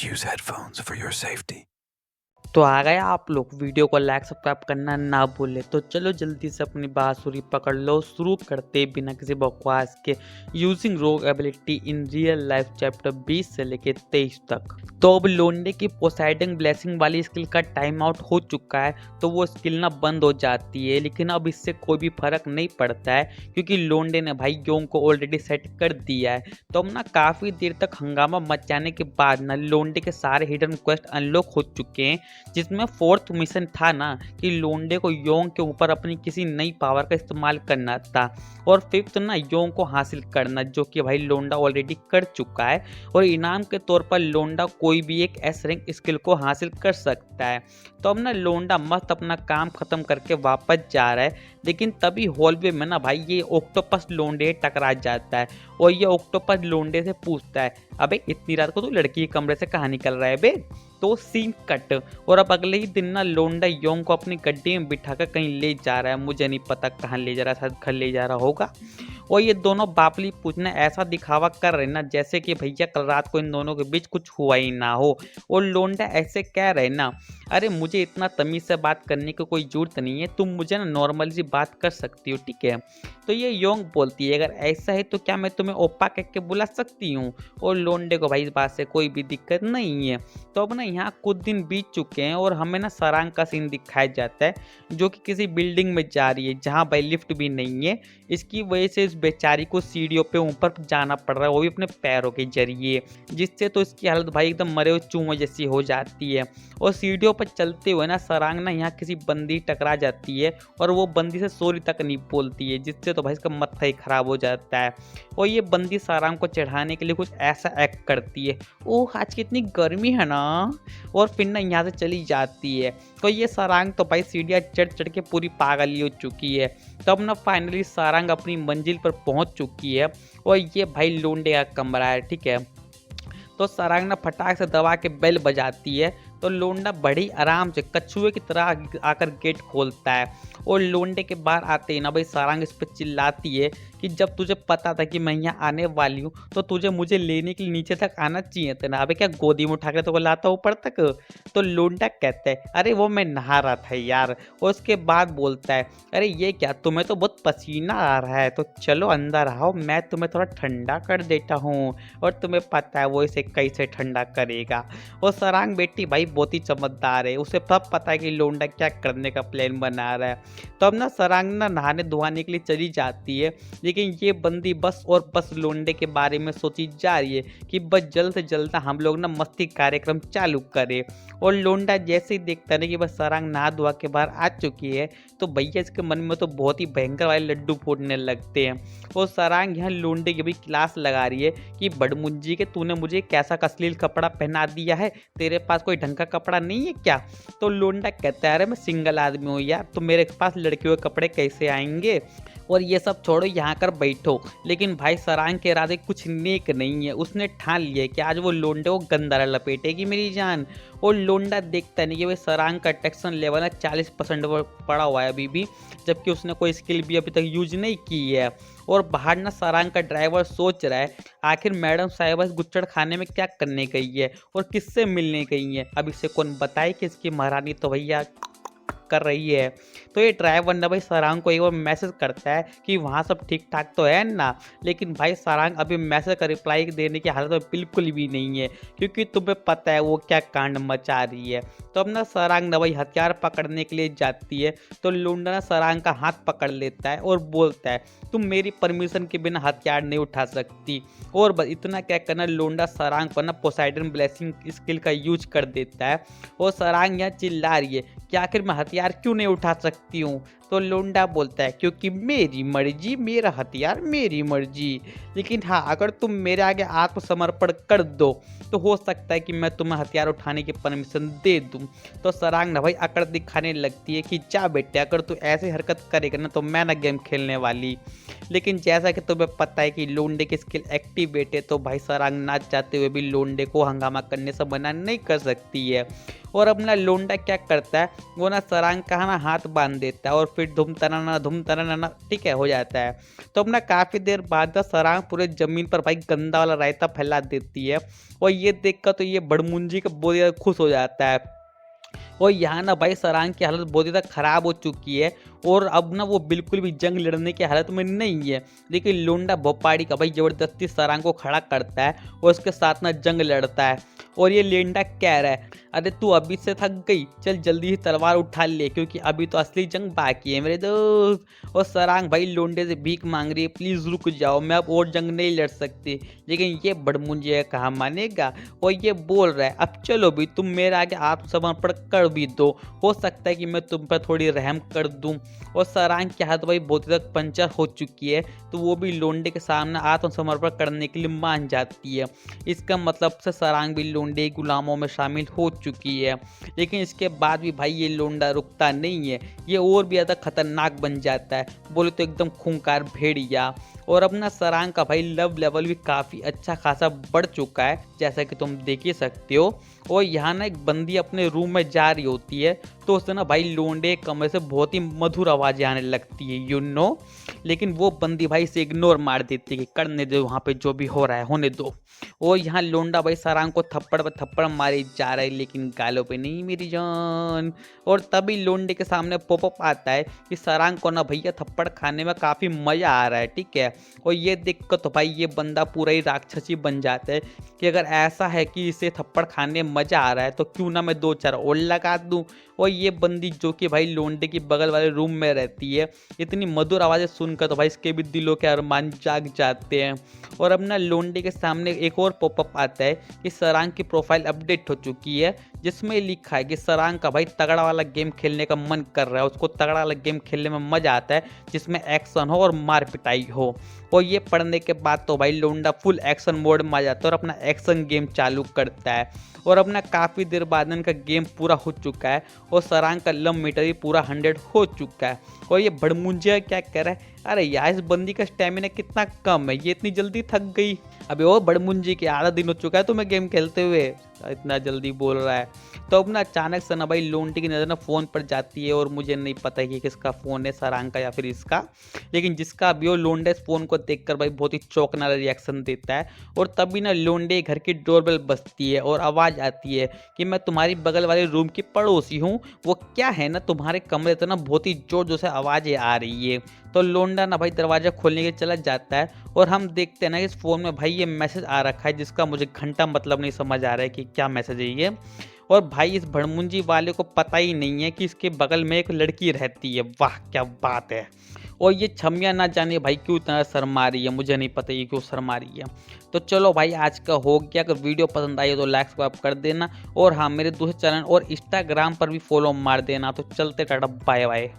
Please use headphones for your safety. तो आ गए आप लोग। वीडियो को लाइक सब्सक्राइब करना ना भूले। तो चलो जल्दी से अपनी बांसुरी पकड़ लो, शुरू करते बिना किसी बकवास के। यूजिंग रोग ability in real life chapter 20 से लेके 23 तक। तो अब लोंडे की पोसाइडिंग ब्लेसिंग वाली स्किल का टाइम आउट हो चुका है, तो वो स्किल ना बंद हो जाती है। लेकिन अब इससे कोई भी फर्क नहीं पड़ता है, क्योंकि लोंडे ने भाई योंग को ऑलरेडी सेट कर दिया है। तो अब ना काफी देर तक हंगामा मचाने के बाद ना लोंडे के सारे हिडन क्वेस्ट अनलॉक हो चुके हैं, जिसमें फोर्थ मिशन था ना कि लोंडे को योंग के ऊपर अपनी किसी नई पावर का इस्तेमाल करना था, और फिफ्थ ना योंग को हासिल करना, जो कि भाई लोंडा ऑलरेडी कर चुका है। और इनाम के तौर पर लोंडा कोई भी एक एस रैंक स्किल को हासिल कर सकता है। तो अब ना लोंडा मस्त अपना काम खत्म करके वापस जा रहा है, लेकिन तभी हॉलवे में ना भाई ये ऑक्टोपस लोंडे टकरा जाता है, और ये ऑक्टोपस लोंडे से पूछता है, अबे इतनी रात को तू लड़की के कमरे से कहाँ निकल रहा है बे। तो सीन कट। और अब अगले ही दिन ना लोंडा योंग को अपनी गड्डी में बिठाकर कहीं ले जा रहा है। मुझे नहीं पता कहाँ ले जा रहा है, शायद घर ले जा रहा होगा। और ये दोनों बापली पूछने ऐसा दिखावा कर रहे ना जैसे कि भैया कल रात को इन दोनों के बीच कुछ हुआ ही ना हो। और लोंडा ऐसे कह रहे ना, अरे मुझे इतना तमीज से बात करने की कोई जरूरत नहीं है, तुम मुझे ना नॉर्मली सी बात कर सकती हो, ठीक है। तो ये योंग बोलती है, अगर ऐसा है तो क्या मैं तुम्हें ओप्पा कह के बुला सकती हूँ। और लोंडे को भाई इस बात से कोई भी दिक्कत नहीं है। तो अब ना यहाँ कुछ दिन बीत चुके हैं, और हमें ना सरांग का सीन दिखाया जाता है, जो कि किसी बिल्डिंग में जा रही है जहाँ भाई लिफ्ट भी नहीं है। इसकी वजह से इस बेचारी को सीढ़ियों पे ऊपर जाना पड़ रहा है, वो भी अपने पैरों के जरिए, जिससे तो इसकी हालत भाई एकदम मरे हुए चूहे जैसी हो जाती है। और सीढ़ियों पर चलते हुए ना सरांग ना यहाँ किसी बंदी टकरा जाती है, और वो बंदी से सॉरी तक नहीं बोलती है, जिससे तो भाई इसका मत्था ही खराब हो जाता है। और ये बंदी सरांग को चढ़ाने के लिए कुछ ऐसा एक्ट करती है, ओह आज कितनी गर्मी है ना, और फिर ना यहाँ से चली जाती है। तो ये सरांग तो भाई सीढ़ियाँ चढ़ चढ़ के पूरी पागल हो चुकी है। तब ना फाइनली सरांग अपनी मंजिल पर पहुंच चुकी है, और ये भाई लोंडे का कमरा है, ठीक है। तो सरांग ना फटाक से दबा के बेल बजाती है, तो लोंडा बड़ी आराम से कछुए की तरह आकर गेट खोलता है। और लोंडे के बाहर आते ही ना भाई सरांग इस पर चिल्लाती है कि जब तुझे पता था कि मैं यहाँ आने वाली हूँ, तो तुझे मुझे लेने के लिए नीचे तक आना चाहिए था ना, अबे क्या गोदी में उठा के तो लाता ऊपर तक। तो लोंडा कहता है, अरे वो मैं नहा रहा था यार। और उसके बाद बोलता है, अरे ये क्या, तुम्हें तो बहुत पसीना आ रहा है, तो चलो अंदर आओ, मैं तुम्हें थोड़ा ठंडा कर देता हूँ। और तुम्हें पता है वो इसे कैसे ठंडा करेगा। और सरांग बेटी भाई बहुत ही चमकदार है, उसे सब पता है कि लोंडा क्या करने का प्लान बना रहा है। तो अब ना सरांग ना नहाने धोने के लिए चली जाती है, लेकिन ये बंदी बस और बस लोंडे के बारे में सोची जा रही है कि बस जल्द से जल्द हम लोग ना मस्ती कार्यक्रम चालू करें। और लोंडा जैसे ही देखता है कि बस सरांग नहा धोआ के बाहर आ चुकी है, तो भैया इसके मन में तो बहुत ही भयंकर वाले लड्डू फूटने लगते हैं। और सरांग यहाँ लोंडे की भी क्लास लगा रही है कि बड़मुंजी के तूने मुझे कैसा अश्लील कपड़ा पहना दिया है, तेरे पास कोई ढंग का कपड़ा नहीं है क्या। तो लोंडा कहता है, अरे मैं सिंगल आदमी हूँ यार, तो मेरे पास लड़कियों के कपड़े कैसे आएंगे। और ये सब छोड़ो, यहाँ कर बैठो। लेकिन भाई सरांग के इरादे कुछ नेक नहीं है, उसने ठान लिया कि आज वो लोंडे को गंदारा लपेटेगी मेरी जान। और लोंडा देखता नहीं कि भाई सरांग का टेक्सन लेवल है 40% पड़ा हुआ है अभी भी, जबकि उसने कोई स्किल भी अभी तक यूज नहीं की है। और बाहर ना सरांग का ड्राइवर सोच रहा है, आखिर मैडम साहिबा इस गुच्चड़ खाने में क्या करने गई है और किससे मिलने गई है। अब इसे कौन बताए कि इसकी महारानी तो भैया कर रही है। तो ये ड्राइवर ना भाई सरांग को एक बार मैसेज करता है कि वहाँ सब ठीक ठाक तो है ना, लेकिन भाई सरांग अभी मैसेज का रिप्लाई देने की हालत में बिल्कुल भी नहीं है, क्योंकि तुम्हें पता है वो क्या कांड मचा रही है। तो अब ना सरांग ना भाई हथियार पकड़ने के लिए जाती है, तो लोंडा ना सरांग का हाथ पकड़ लेता है और बोलता है, तुम मेरी परमिशन के बिना हथियार नहीं उठा सकती। और बस इतना क्या करना, लोंडा सरांग पर ना पोसाइडन ब्लेसिंग स्किल का यूज कर देता है। और सरांग यहाँ चिल्ला रही है कि आखिर मैं हथियार क्यों नहीं उठा सकती हूँ। तो लोंडा बोलता है, क्योंकि मेरी मर्जी, मेरा हथियार मेरी मर्जी। लेकिन हाँ, अगर तुम मेरे आगे आत्मसमर्पण कर दो तो हो सकता है कि मैं तुम्हें हथियार उठाने की परमिशन दे दूं। तो सरांग ना भाई अकड़ दिखाने लगती है कि जा बेटे, अगर तू ऐसी हरकत करेगा ना तो मैं ना गेम खेलने वाली। लेकिन जैसा कि तुम्हें पता है कि लोंडे की स्किल एक्टिवेट है, तो भाई सरांग ना चाहते हुए भी लोंडे को हंगामा करने से मना नहीं कर सकती है। और अपना लोंडा क्या करता है, वो ना सरांग का ना हाथ बांध देता है, और फिर फिर धूम तनाना ठीक है हो जाता है। तो अपना काफ़ी देर बाद ना सरांग पूरे ज़मीन पर भाई गंदा वाला रायता फैला देती है और ये देखकर तो ये बड़मुंजी का बहुत ज़्यादा खुश हो जाता है। और यहाँ ना भाई सरांग की हालत बहुत ज़्यादा ख़राब हो चुकी है और अब ना वो बिल्कुल भी जंग लड़ने की हालत में नहीं है। लेकिन लोंडा भोपाड़ी का भाई ज़बरदस्ती सरांग को खड़ा करता है और उसके साथ ना जंग लड़ता है। और ये लेंडा कह रहा है, अरे तू अभी से थक गई, चल जल्दी ही तलवार उठा ले क्योंकि अभी तो असली जंग बाकी है मेरे दोस्त। और सरांग भाई लोंडे से भीख मांग रही है, प्लीज़ रुक जाओ, मैं अब और जंग नहीं लड़ सकती। लेकिन ये बड़मुंजिया कहाँ मानेगा और ये बोल रहा है, अब चलो भी तुम मेरे आगे आत्मसमर्पण कर भी दो, हो सकता है कि मैं तुम पर थोड़ी रहम कर दूं। और सरांग की हाथ भाई बहुत तक पंचर हो चुकी है तो वो भी लोंडे के सामने आत्मसमर्पण करने के लिए मान जाती है। इसका मतलब से सरांग भी लोंडे गुलामों में शामिल हो चुकी है। लेकिन इसके बाद भी भाई ये लोंडा रुकता नहीं है, ये और भी ज़्यादा खतरनाक बन जाता है, बोले तो एकदम खूंखार भेड़िया। और अपना सरांग का भाई लव लेवल भी काफ़ी अच्छा खासा बढ़ चुका है जैसा कि तुम देख ही सकते हो। और यहाँ ना एक बंदी अपने रूम में जा रही होती है तो उससे ना भाई लोंडे कमरे से बहुत ही मधुर आवाज़ें आने लगती है लेकिन वो बंदी भाई से इग्नोर मार देती है कि करने दो वहाँ पे जो भी हो रहा है होने दो। और यहाँ लोंडा भाई सरांग को थप्पड़ पे थप्पड़ मारे जा रहा है लेकिन गालों पे नहीं मेरी जान। और तभी लोंडे के सामने पॉपअप आता है कि सरांग को ना भैया थप्पड़ खाने में काफ़ी मज़ा आ रहा है ठीक है। और ये देख कर तो भाई ये बंदा पूरा ही राक्षसी बन जाता है कि अगर ऐसा है कि इसे थप्पड़ खाने में मज़ा आ रहा है तो क्यों ना मैं 2-4 और लगा दूँ। और ये बंदी जो कि भाई लोंडे की बगल वाले रूम में रहती है, इतनी मधुर आवाज़ें सुनकर तो भाई इसके भी दिलों के अरमान जाग जाते हैं। और अब ना लोंडे के सामने एक और पॉपअप आता है कि सरांग की प्रोफाइल अपडेट हो चुकी है जिसमें लिखा है कि सरांग का भाई तगड़ा वाला गेम खेलने का मन कर रहा है, उसको तगड़ा वाला गेम खेलने में मज़ा आता है जिसमें एक्शन हो और मार पिटाई हो। और ये पढ़ने के बाद तो भाई लोंडा फुल एक्शन मोड में आ जाता है और अपना एक्शन गेम चालू करता है। और अपना काफ़ी देर बाद इनका गेम पूरा हो चुका है और सरांग का लम मीटर भी पूरा 100 हो चुका है। और ये भड़मुंजिया क्या कह रहा है, अरे यार इस बंदी का स्टेमिना कितना कम है, ये इतनी जल्दी थक गई। अबे वो बड़मुंजी के आधा दिन हो चुका है तुम्हें गेम खेलते हुए, इतना जल्दी बोल रहा है। तो अब ना अचानक से ना भाई लोंटी की नज़र ना फ़ोन पर जाती है और मुझे नहीं पता कि किसका फ़ोन है, सरांग का या फिर इसका, लेकिन जिसका भी हो लोंडे इस फ़ोन को देखकर भाई बहुत ही चौंकने वाला रिएक्शन देता है। और तभी ना लोंडे घर की डोरबेल बजती है और आवाज़ आती है कि मैं तुम्हारी बगल वाले रूम की पड़ोसी हूँ, वो क्या है ना तुम्हारे कमरे से ना बहुत ही जोर जोर से आवाज़ें आ रही है। तो लोंडा ना भाई दरवाज़ा खोलने के चला जाता है और हम देखते हैं ना इस फ़ोन में भाई ये मैसेज आ रखा है जिसका मुझे घंटा मतलब नहीं समझ आ रहा है कि क्या मैसेज है ये। और भाई इस भड़मुंजी वाले को पता ही नहीं है कि इसके बगल में एक लड़की रहती है, वाह क्या बात है। और ये छमिया ना जाने भाई क्यों इतना शर्मा रही है, मुझे नहीं पता ये क्यों शर्मा रही है। तो चलो भाई आज का हो गया, अगर वीडियो पसंद आई हो तो लाइक सब्सक्राइब कर देना और हाँ मेरे दूसरे चैनल और इंस्टाग्राम पर भी फॉलो मार देना। तो चलते टाटा बाय बाय।